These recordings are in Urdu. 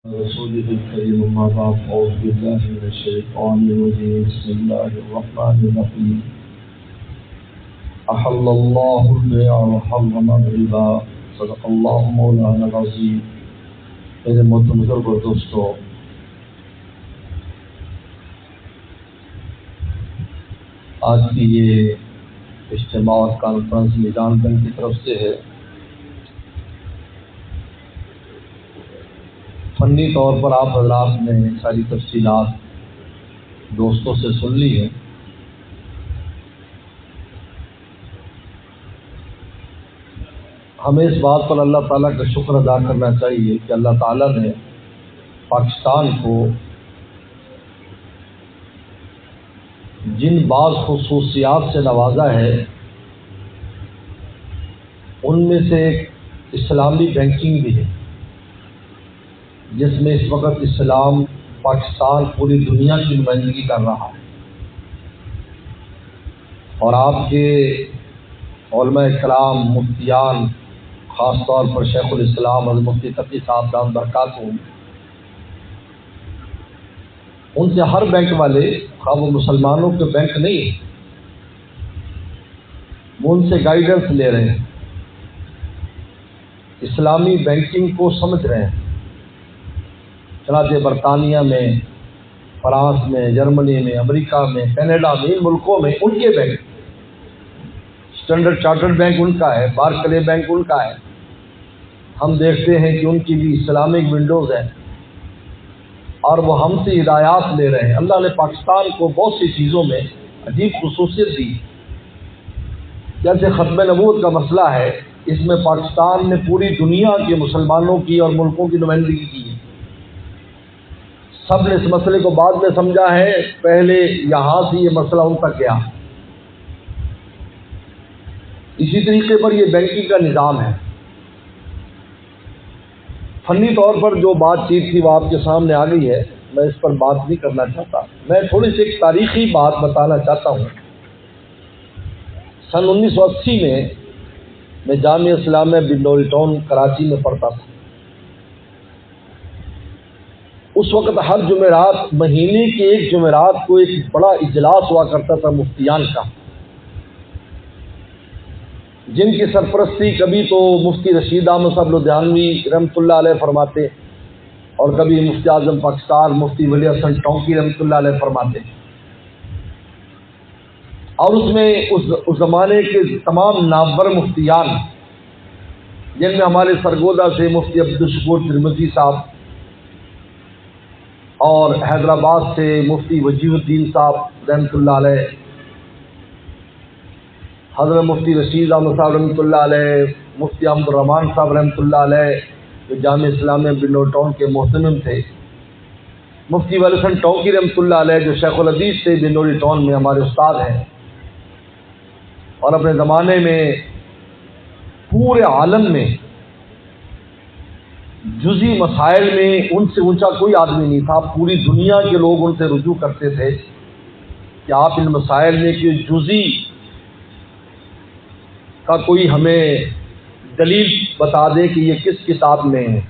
رسوله الكريم أما بعد أعوذ بالله من الشيطان الرجيم بسم الله الرحمن الرحيم أحل الله البيع وحرم الربا صدق الله مولانا العظيم. میرے محترم بزرگ اور دوستو، آج کی یہ اجتماع اور کانفرنس میزان بینک کی طرف سے ہے. فنی طور پر آپ حضرات نے ساری تفصیلات دوستوں سے سن لی ہے. ہمیں اس بات پر اللہ تعالیٰ کا شکر ادا کرنا چاہیے کہ اللہ تعالیٰ نے پاکستان کو جن بعض خصوصیات سے نوازا ہے ان میں سے ایک اسلامی بینکنگ بھی ہے، جس میں اس وقت اسلام پاکستان پوری دنیا کی نمائندگی کر رہا ہے. اور آپ کے علماء کرام مفتیان، خاص طور پر شیخ الاسلام حضرت مفتی تقی صاحب دامت برکاتہم، ان سے ہر بینک والے، خواہ وہ مسلمانوں کے بینک نہیں، وہ ان سے گائیڈنس لے رہے ہیں، اسلامی بینکنگ کو سمجھ رہے ہیں. چنانچہ برطانیہ میں، فرانس میں، جرمنی میں، امریکہ میں، کینیڈا میں، ان ملکوں میں ان کے بینک، اسٹینڈرڈ چارٹرڈ بینک ان کا ہے، بارکلے بینک ان کا ہے. ہم دیکھتے ہیں کہ ان کی بھی اسلامک ونڈوز ہے اور وہ ہم سے ہدایات لے رہے ہیں. اللہ نے پاکستان کو بہت سی چیزوں میں عجیب خصوصیت دی. جیسے ختم نبوت کا مسئلہ ہے، اس میں پاکستان نے پوری دنیا کے مسلمانوں کی اور ملکوں کی نمائندگی کی ہے. سب نے اس مسئلے کو بعد میں سمجھا ہے، پہلے یہاں سے یہ مسئلہ ان تک گیا. اسی طریقے پر یہ بینکنگ کا نظام ہے. فنی طور پر جو بات چیت تھی وہ آپ کے سامنے آ گئی ہے، میں اس پر بات نہیں کرنا چاہتا. میں تھوڑی سی ایک تاریخی بات بتانا چاہتا ہوں. سن 1980 میں جامعہ اسلامیہ بنوری ٹاؤن کراچی میں پڑھتا تھا. اس وقت ہر جمعرات، مہینے کے ایک جمعرات کو ایک بڑا اجلاس ہوا کرتا تھا مفتیان کا، جن کی سرپرستی کبھی تو مفتی رشید احمد صاحب لدھیانوی رحمۃ اللہ علیہ فرماتے اور کبھی مفتی اعظم پاکستان مفتی ولی حسن ٹونکی رحمۃ اللہ علیہ فرماتے. اور اس میں اس زمانے کے تمام نامور مفتیان، جن میں ہمارے سرگودا سے مفتی عبدالشکور ترمذی صاحب اور حیدرآباد سے مفتی وجیہ الدین صاحب رحمۃ اللہ علیہ، حضرت مفتی رشید احمد صاحب رحمۃ اللہ علیہ، مفتی احمد الرحمان صاحب رحمۃ اللہ علیہ جو جامعہ اسلامیہ بنوری ٹاؤن کے محتمم تھے، مفتی ولی حسن ٹونکی رحمۃ اللہ علیہ جو شیخ الحدیث سے بنوری ٹاؤن میں ہمارے استاد ہیں، اور اپنے زمانے میں پورے عالم میں جزئی مسائل میں ان سے اونچا کوئی آدمی نہیں تھا. پوری دنیا کے لوگ ان سے رجوع کرتے تھے کہ آپ ان مسائل میں کہ جزئی کا کوئی ہمیں دلیل بتا دیں کہ یہ کس کتاب میں ہے.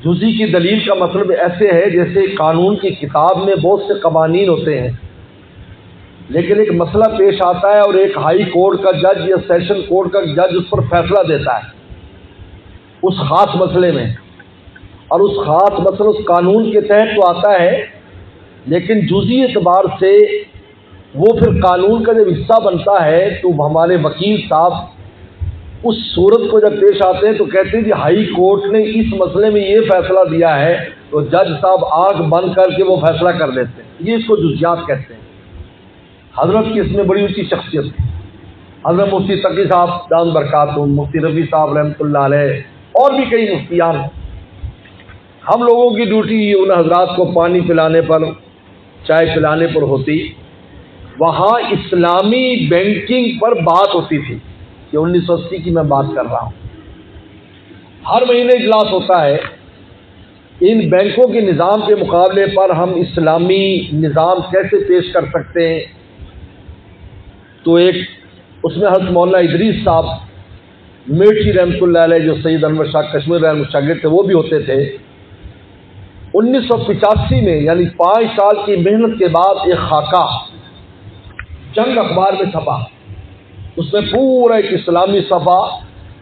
جزئی کی دلیل کا مطلب ایسے ہے جیسے قانون کی کتاب میں بہت سے قوانین ہوتے ہیں، لیکن ایک مسئلہ پیش آتا ہے اور ایک ہائی کورٹ کا جج یا سیشن کورٹ کا جج اس پر فیصلہ دیتا ہے اس خاص مسئلے میں، اور اس خاص مسئلہ اس قانون کے تحت تو آتا ہے، لیکن جزئی اعتبار سے وہ پھر قانون کا جب حصہ بنتا ہے تو ہمارے وکیل صاحب اس صورت کو جب پیش آتے ہیں تو کہتے ہیں کہ ہائی کورٹ نے اس مسئلے میں یہ فیصلہ دیا ہے، تو جج صاحب آنکھ بند کر کے وہ فیصلہ کر دیتے ہیں. یہ اس کو جزیات کہتے ہیں. حضرت کی اس میں بڑی اونچی شخصیت تھی. حضرت مفتی تقی صاحب دامت برکاتہم، مفتی رفیع صاحب رحمۃ اللہ علیہ اور بھی کئی مفتیان. ہم لوگوں کی ڈیوٹی ان حضرات کو پانی پلانے پر، چائے پلانے پر ہوتی. وہاں اسلامی بینکنگ پر بات ہوتی تھی. یہ 1980 کی میں بات کر رہا ہوں. ہر مہینے اجلاس ہوتا ہے. ان بینکوں کے نظام کے مقابلے پر ہم اسلامی نظام کیسے پیش کر سکتے ہیں. تو ایک اس میں حضرت مولانا ادریس صاحب میٹھی رحمۃ اللہ علیہ جو سید انور شاہ کشمیر رحمۃ شاگرد تھے وہ بھی ہوتے تھے، 1985 میں یعنی 5 سال کی محنت کے بعد ایک خاکہ جنگ اخبار میں چھپا، اس میں پورا ایک اسلامی صفحہ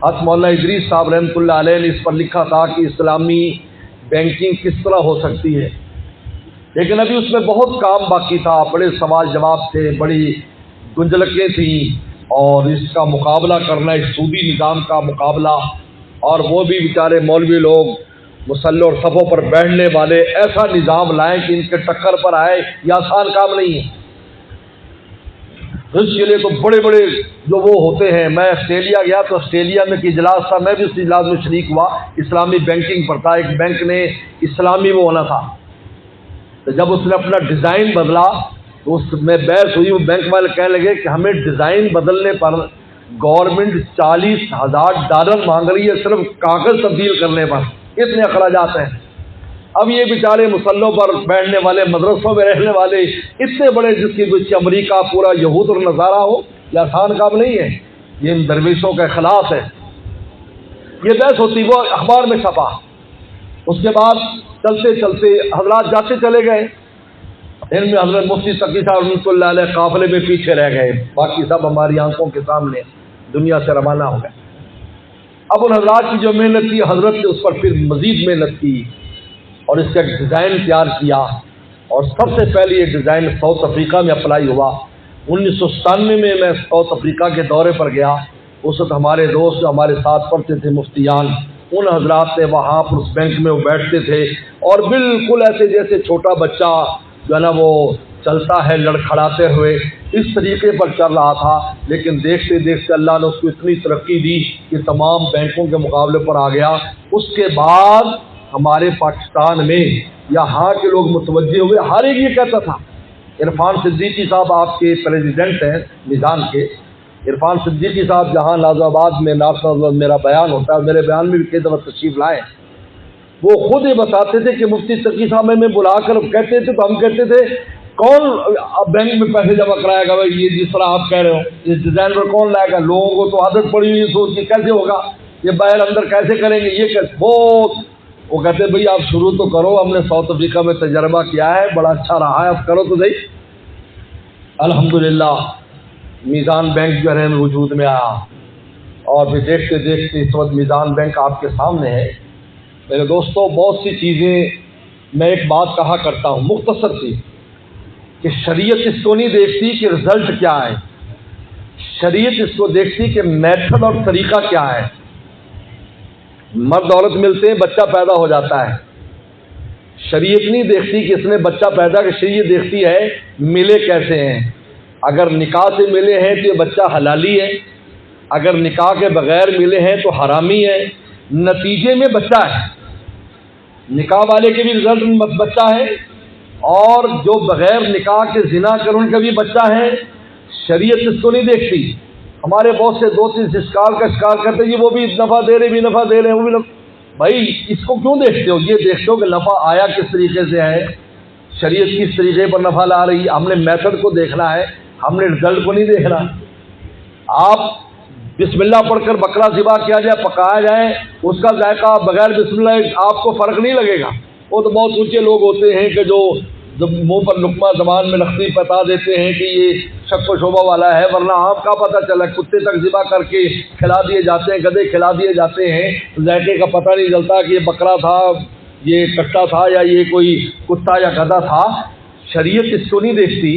حضرت مولانا ادریس صاحب رحمۃ اللہ علیہ نے اس پر لکھا تھا کہ اسلامی بینکنگ کس طرح ہو سکتی ہے، لیکن ابھی اس میں بہت کام باقی تھا، بڑے سوال جواب تھے، بڑی گنجلکیں تھیں، اور اس کا مقابلہ کرنا، اس سودی نظام کا مقابلہ، اور وہ بھی بیچارے مولوی لوگ مصلی اور صفوں پر بیٹھنے والے ایسا نظام لائیں کہ ان کے ٹکر پر آئے، یہ آسان کام نہیں ہے۔ اس کے لیے تو بڑے بڑے جو وہ ہوتے ہیں، میں آسٹریلیا گیا تو آسٹریلیا میں ایک اجلاس تھا، میں بھی اس اجلاس میں شریک ہوا، اسلامی بینکنگ پر تھا، ایک بینک نے اسلامی وہ ہونا تھا، تو جب اس نے اپنا ڈیزائن بدلا تو اس میں بحث ہوئی، وہ بینک والے کہنے لگے کہ ہمیں ڈیزائن بدلنے پر گورنمنٹ $40,000 مانگ رہی ہے صرف کاغذ تبدیل کرنے پر، اتنے اخراجات ہیں۔ اب یہ بیچارے مسلوں پر بیٹھنے والے، مدرسوں میں رہنے والے، اتنے بڑے جس کے پیچھے امریکہ پورا یہود اور نصارہ ہو، یہ آسان کام نہیں ہے، یہ ان درویشوں کے خلاف ہے۔ یہ بحث ہوتی، وہ اخبار میں چھپا، اس کے بعد چلتے چلتے حضرات جاتے چلے گئے، ان میں حضرت مفتی تقی صاحب رحمۃ اللہ علیہ قافلے میں پیچھے رہ گئے، باقی سب ہماری آنکھوں کے سامنے دنیا سے روانہ ہو گئے۔ اب ان حضرات کی جو محنت تھی، حضرت نے اس پر پھر مزید محنت کی اور اس کا ایک ڈیزائن تیار کیا، اور سب سے پہلے یہ ڈیزائن ساؤتھ افریقہ میں اپلائی ہوا۔ 1997 میں میں ساؤتھ افریقہ کے دورے پر گیا، اس وقت ہمارے دوست جو ہمارے ساتھ پڑھتے تھے مفتیان، ان حضرات نے وہاں پر اس بینک میں وہ بیٹھتے تھے، اور بالکل ایسے جیسے چھوٹا بچہ جو ہے نا وہ چلتا ہے لڑکھڑاتے ہوئے، اس طریقے پر چل رہا تھا، لیکن دیکھتے دیکھتے اللہ نے اس کو اتنی ترقی دی کہ تمام بینکوں کے مقابلے پر آ گیا۔ اس کے بعد ہمارے پاکستان میں یہاں کے لوگ متوجہ ہوئے، ہر ایک یہ کہتا تھا، عرفان صدیقی صاحب آپ کے پریزیڈنٹ ہیں میزان کے، عرفان صدیقی صاحب جہاں نازو آباد میں میرا بیان ہوتا ہے، میرے بیان میں بھی کئی دفعہ تشریف لائے، وہ خود یہ بتاتے تھے کہ مفتی تقی صاحب میں بلا کر کہتے تھے تو ہم کہتے تھے کون بینک میں پیسے جمع کرائے گا بھائی، یہ جس طرح آپ کہہ رہے ہو اس ڈیزائن پر کون لائے گا، لوگوں کو تو عادت پڑی ہوئی سوچ کے کیسے ہوگا، یہ باہر اندر کیسے کریں گے، یہ کیسے، بہت وہ کہتے ہیں بھائی آپ شروع تو کرو، ہم نے ساؤتھ افریقہ میں تجربہ کیا ہے، بڑا اچھا رہا ہے، اب کرو تو صحیح۔ الحمدللہ میزان بینک جو ہے وجود میں آیا، اور پھر دیکھتے دیکھتے اس وقت میزان بینک آپ کے سامنے ہے۔ میرے دوستوں، بہت سی چیزیں میں ایک بات کہا کرتا ہوں مختصر سی، کہ شریعت اس کو نہیں دیکھتی کہ رزلٹ کیا ہے، شریعت اس کو دیکھتی کہ میتھڈ اور طریقہ کیا ہے۔ مرد عورت ملتے ہیں، بچہ پیدا ہو جاتا ہے، شریعت نہیں دیکھتی کہ اس نے بچہ پیدا، کہ شریعت دیکھتی ہے ملے کیسے ہیں، اگر نکاح سے ملے ہیں تو یہ بچہ حلالی ہے، اگر نکاح کے بغیر ملے ہیں تو حرامی ہے، نتیجے میں بچہ ہے، نکاح والے کے بھی رزلٹ میں بچہ ہے، اور جو بغیر نکاح کے زنا کر ان کا بھی بچہ ہے۔ شریعت اس کو نہیں دیکھتی۔ ہمارے بہت سے دوست اس شکار کا شکار کرتے ہیں، وہ بھی نفع دے رہے، بھی نفع دے رہے ہیں، وہ بھی نفع۔ بھائی اس کو کیوں دیکھتے ہو؟ یہ دیکھتے ہو کہ نفع آیا کس طریقے سے ہے، شریعت کس طریقے پر نفع لا رہی ہے، ہم نے میتھڈ کو دیکھنا ہے، ہم نے رزلٹ کو نہیں دیکھنا۔ آپ بسم اللہ پڑھ کر بکرا ذبح کیا جائے، پکایا جائے، اس کا ذائقہ بغیر بسم اللہ آپ کو فرق نہیں لگے گا۔ وہ تو بہت اونچے لوگ ہوتے ہیں کہ جو منہ پر لقمہ زبان میں لختی بتا دیتے ہیں کہ یہ شک و شبہ والا ہے، ورنہ آپ کا پتہ چلا کتے تک ذبح کر کے کھلا دیے جاتے ہیں، گدے کھلا دیے جاتے ہیں، ذائقے کا پتہ نہیں چلتا کہ یہ بکرا تھا، یہ کٹا تھا، یا یہ کوئی کتا یا گدھا تھا۔ شریعت اس کو نہیں دیکھتی،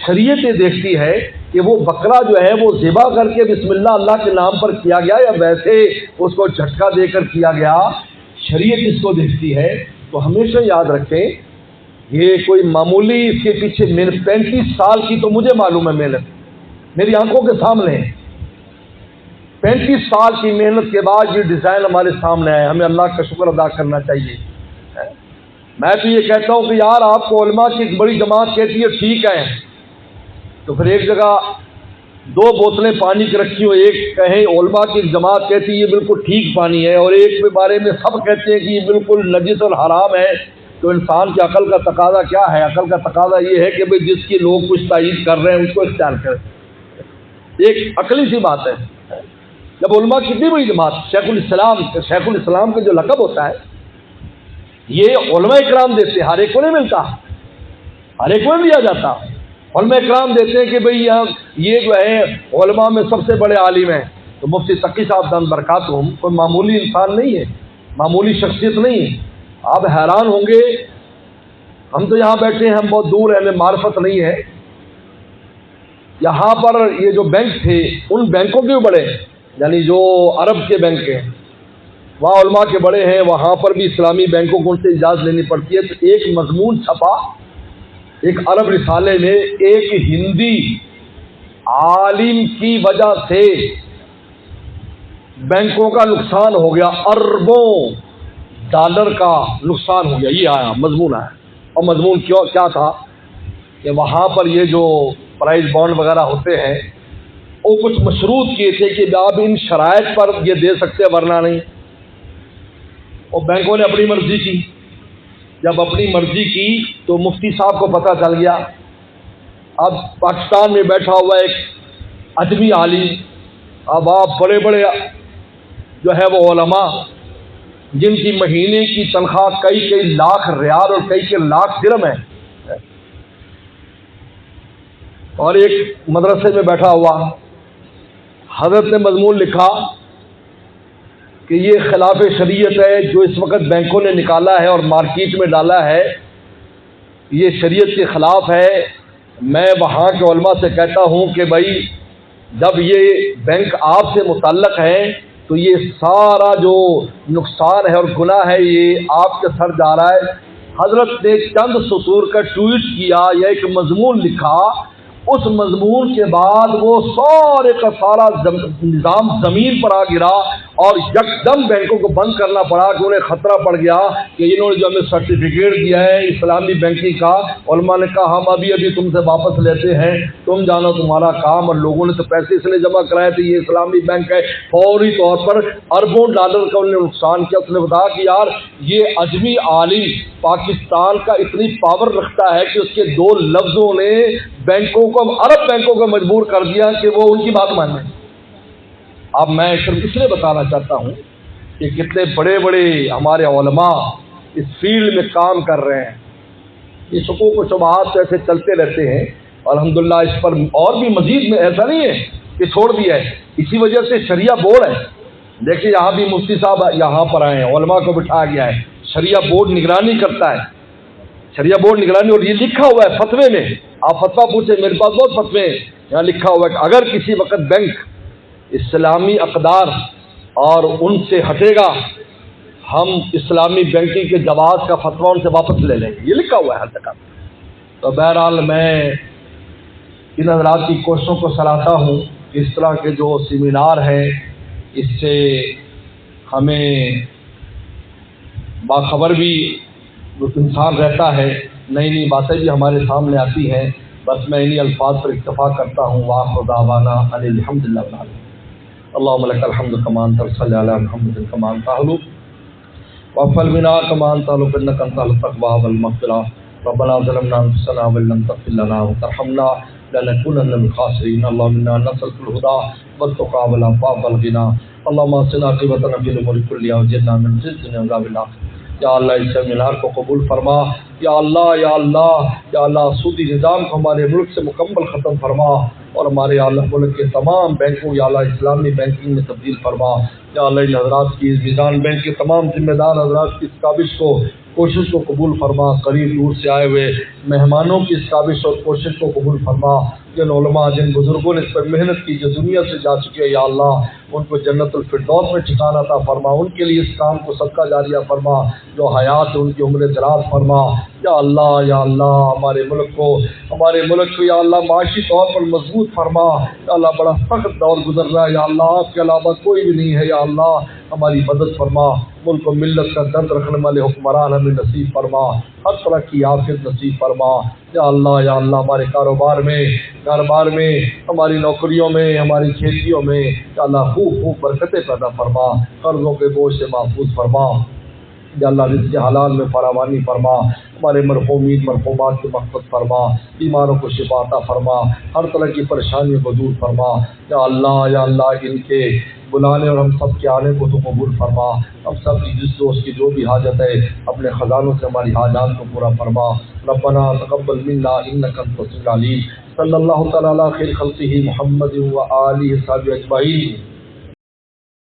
شریعت یہ دیکھتی ہے کہ وہ بکرا جو ہے وہ ذبح کر کے بسم اللہ اللہ کے نام پر کیا گیا یا ویسے اس کو جھٹکا دے کر کیا گیا، شریعت اس کو دیکھتی ہے۔ تو ہمیشہ یاد رکھیں، یہ کوئی معمولی، اس کے پیچھے 35 سال کی تو مجھے معلوم ہے محنت، میری آنکھوں کے سامنے ہے۔ 35 سال کی محنت کے بعد یہ ڈیزائن ہمارے سامنے آئے، ہمیں اللہ کا شکر ادا کرنا چاہیے۔ میں تو یہ کہتا ہوں کہ یار آپ کو علماء کی ایک بڑی جماعت کہتی ہے ٹھیک ہے، تو پھر ایک جگہ 2 بوتلیں پانی کی رکھی ہو، ایک کہیں علماء کی ایک جماعت کہتی ہے یہ بالکل ٹھیک پانی ہے، اور ایک کے بارے میں سب کہتے ہیں کہ یہ بالکل نجس اور حرام ہے، تو انسان کی عقل کا تقاضا کیا ہے؟ عقل کا تقاضا یہ ہے کہ بھئی جس کی لوگ کچھ تائید کر رہے ہیں اس کو اختیار کریں، ایک عقلی سی بات ہے۔ جب علماء کتنی بڑی جماعت، شیخ الاسلام کا جو لقب ہوتا ہے، یہ علماء کرام دیتے ہیں، ہر ایک کو نہیں ملتا، ہر ایک کو نہیں دیا جاتا۔ علماء کرام دیتے ہیں کہ بھئی یہ جو ہے علماء میں سب سے بڑے عالم ہیں، تو مفتی تقی صاحب دامت برکاتہم کوئی معمولی انسان نہیں ہے، معمولی شخصیت نہیں ہے۔ آپ حیران ہوں گے، ہم تو یہاں بیٹھے ہیں، ہم بہت دور ہیں، ہمیں معرفت نہیں ہے۔ یہاں پر یہ جو بینک تھے ان بینکوں کے بھی بڑے، یعنی جو عرب کے بینک ہیں وہاں علماء کے بڑے ہیں، وہاں پر بھی اسلامی بینکوں کو ان سے اجازت لینی پڑتی ہے۔ تو ایک مضمون چھپا ایک عرب رسالے میں، ایک ہندی عالم کی وجہ سے بینکوں کا نقصان ہو گیا، اربوں ڈالر کا نقصان ہو گیا، یہ آیا مضمون آیا۔ اور مضمون کیا تھا کہ وہاں پر یہ جو پرائز بانڈ وغیرہ ہوتے ہیں وہ کچھ مشروط کیے تھے کہ آپ ان شرائط پر یہ دے سکتے ہیں ورنہ نہیں۔ اور بینکوں نے اپنی مرضی کی، جب اپنی مرضی کی تو مفتی صاحب کو پتہ چل گیا۔ اب پاکستان میں بیٹھا ہوا ایک ادبی عالم، اب آپ بڑے بڑے جو ہے وہ علماء جن کی مہینے کی تنخواہ کئی لاکھ ریال اور کئی لاکھ درہم ہے، اور ایک مدرسے میں بیٹھا ہوا، حضرت نے مضمون لکھا کہ یہ خلاف شریعت ہے جو اس وقت بینکوں نے نکالا ہے اور مارکیٹ میں ڈالا ہے، یہ شریعت کے خلاف ہے۔ میں وہاں کے علماء سے کہتا ہوں کہ بھائی جب یہ بینک آپ سے متعلق ہے تو یہ سارا جو نقصان ہے اور گناہ ہے یہ آپ کے سر جا رہا ہے۔ حضرت نے چند سطور کا ٹویٹ کیا یا ایک مضمون لکھا، اس مضمون کے بعد وہ سارے کا سارا نظام زمین پر آ گرا اور یکدم بینکوں کو بند کرنا پڑا کہ انہیں خطرہ پڑ گیا کہ انہوں نے جو ہمیں سرٹیفکیٹ دیا ہے اسلامی بینکنگ کا، علماء نے کہا ہم ابھی تم سے واپس لیتے ہیں، تم جانو تمہارا کام، اور لوگوں نے تو پیسے اس لیے جمع کرائے تھے، یہ اسلامی بینک ہے۔ فوری طور پر اربوں ڈالر کا انہوں نے نقصان کیا۔ اس نے بتایا کہ یار یہ اجمی عالم پاکستان کا اتنی پاور رکھتا ہے کہ اس کے دو لفظوں نے بینکوں کو، عرب بینکوں کو مجبور کر دیا کہ وہ ان کی بات مانیں۔ اب میں صرف اس لیے بتانا چاہتا ہوں کہ کتنے بڑے بڑے ہمارے علماء اس فیلڈ میں کام کر رہے ہیں۔ یہ شکوک و شبہات ایسے چلتے رہتے ہیں، الحمدللہ اس پر اور بھی مزید میں ایسا نہیں ہے کہ چھوڑ دیا ہے، اسی وجہ سے شریعہ بورڈ ہے۔ دیکھیں یہاں بھی مفتی صاحب یہاں پر آئے ہیں، علماء کو بٹھایا گیا ہے، شریعہ بورڈ نگرانی کرتا ہے، شریعہ بورڈ نگرانی، اور یہ لکھا ہوا ہے فتوے میں، آپ فتویٰ پوچھیں، میرے پاس بہت فتوے ہیں، یہاں لکھا ہوا ہے کہ اگر کسی وقت بینک اسلامی اقدار اور ان سے ہٹے گا ہم اسلامی بینکنگ کے جواز کا فتویٰ ان سے واپس لے لیں گے، یہ لکھا ہوا ہے ہر جگہ۔ تو بہرحال میں ان حضرات کی کوششوں کو سراہتا ہوں، اس طرح کے جو سیمینار ہیں اس سے ہمیں باخبر بھی انسان رہتا ہے، نئی نئی باتیں بھی ہمارے سامنے آتی ہیں۔ بس میں انہی الفاظ پر اکتفا کرتا ہوں، وآخر دعوانا ان الحمد للہ رب العالمین۔ اللهم لك الحمد كما انت صلی علی محمد كما انت اهل وافعل بنا كما انت اهل انك انت التقوى والمغفرة ربنا ظلمنا انفسنا وان لم تغفر لنا وترحمنا لنكونن من الخاسرين اللهم انا نسألك الهدى والتقى والعفاف والغنى اللهم اصلح عاقبتنا في الامور كلها واجرنا من خزي الدنيا وعذاب الاخرة۔ یا اللہ اس سیمینار کو قبول فرما، یا اللہ یا اللہ یا اللہ سودی نظام کو ہمارے ملک سے مکمل ختم فرما، اور ہمارے یا اللہ ملک کے تمام بینکوں یا اللہ اسلامی بینکنگ میں تبدیل فرما۔ یا اللہ ان حضرات کی میزان بینک کے تمام ذمہ دار حضرات کی اس کاوش کو، کوشش کو قبول فرما، قریب دور سے آئے ہوئے مہمانوں کی اس کاوش اور کوشش کو قبول فرما۔ جن علماء جن بزرگوں نے اس پر محنت کی جو دنیا سے جا چکے یا اللہ ان کو جنت الفردوس میں ٹھکانہ عطا فرما، ان کے لیے اس کام کو صدقہ جاریہ فرما، جو حیات ان کی عمر دراز فرما۔ یا اللہ ہمارے ملک کو یا اللہ معاشی طور پر مضبوط فرما۔ یا اللہ بڑا سخت دور گزر رہا ہے، یا اللہ آپ کے علاوہ کوئی بھی نہیں ہے، یا اللہ ہماری مدد فرما، ملک و ملت کا درد رکھنے والے حکمران ہمیں نصیب فرما، ہر طرح کی عافیت نصیب فرما۔ یا اللہ ہمارے کاروبار میں ہماری نوکریوں میں ہماری کھیتیوں میں یا اللہ خوب برکتیں پیدا فرما، قرضوں کے بوجھ سے محفوظ فرما۔ یا اللہ رزق حلال میں فراوانی فرما، ہمارے مرحومین مرحومات کی مغفرت فرما، بیماروں کو شفا عطا فرما، ہر طرح کی پریشانیوں کو دور فرما۔ یا اللہ ان کے بلانے اور ہم سب کے آنے کو تو قبول فرما. ہم سب کی جس دوست کی جو بھی حاجت ہے اپنے خزانوں سے ہماری حاجات کو پورا فرما. ربنا تقبل منا انک انت السمیع العلیم. صلی اللہ تعالی علی خیر خلقہ محمد و آلہ وصحبہ اجمعین.